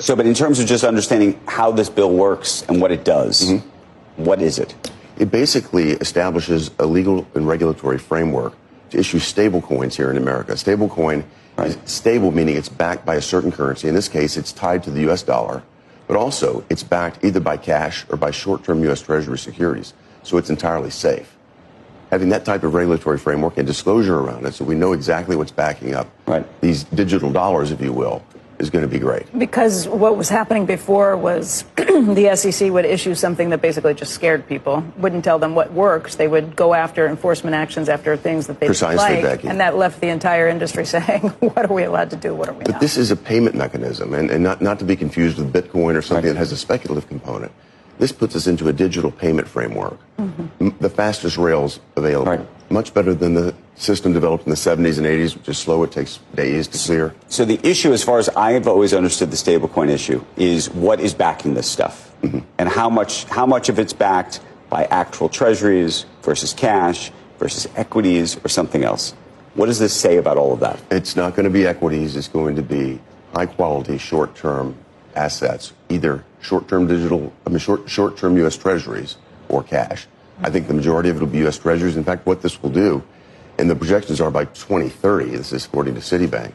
So, but in terms of just understanding how this bill works and what it does, what is it? It basically establishes a legal and regulatory framework to issue stable coins here in America. Stable coin is stable, meaning it's backed by a certain currency. In this case, it's tied to the U.S. dollar, but also it's backed either by cash or by short-term U.S. Treasury securities. So it's entirely safe. Having that type of regulatory framework and disclosure around it so we know exactly what's backing up these digital dollars, if you will, is going to be great. Because what was happening before was the SEC would issue something that basically just scared people, wouldn't tell them what works. They would go after enforcement actions after things that they didn't like, Becky. And that left the entire industry saying, what are we allowed to do, what are we not? But this is a payment mechanism, and not to be confused with Bitcoin or something that has a speculative component. This puts us into a digital payment framework, the fastest rails available, much better than the system developed in the 70s and 80s, which is slow. It takes days to clear. So the issue, as far as I have always understood the stablecoin issue, is what is backing this stuff, and how much of it's backed by actual treasuries versus cash versus equities or something else. What does this say about all of that? It's not going to be equities. It's going to be high-quality, short-term assets, either short-term short-term U.S. Treasuries or cash. I think the majority of it will be U.S. Treasuries. In fact, what this will do, and the projections are by 2030, this is according to Citibank,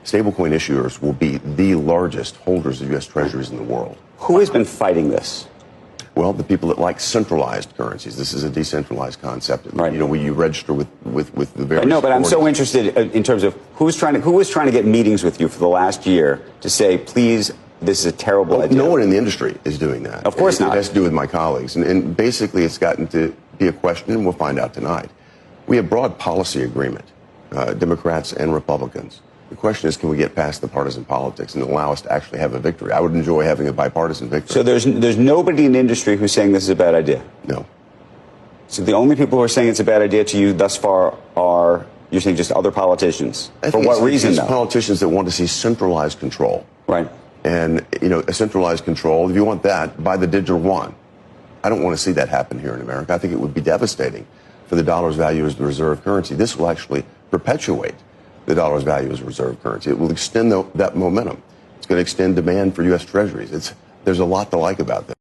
stablecoin issuers will be the largest holders of U.S. Treasuries in the world. Who has been fighting this? Well, the people that like centralized currencies. This is a decentralized concept. You know, where you register with the various. No, but I'm so interested in terms of who was trying to get meetings with you for the last year to say, please, this is a terrible idea. No one in the industry is doing that. Of course not. It has to do with my colleagues. And basically, it's gotten to be a question, and we'll find out tonight. We have broad policy agreement, Democrats and Republicans. The question is, can we get past the partisan politics and allow us to actually have a victory? I would enjoy having a bipartisan victory. So there's nobody in the industry who's saying this is a bad idea? No. So the only people who are saying it's a bad idea to you thus far are, you're saying, just other politicians? For what reason, though? Politicians that want to see centralized control. Right. And, you know, a centralized control, if you want that, buy the digital yuan. I don't want to see that happen here in America. I think it would be devastating for the dollar's value as the reserve currency. This will actually perpetuate the dollar's value as a reserve currency. It will extend that momentum. It's going to extend demand for U.S. Treasuries. There's a lot to like about this.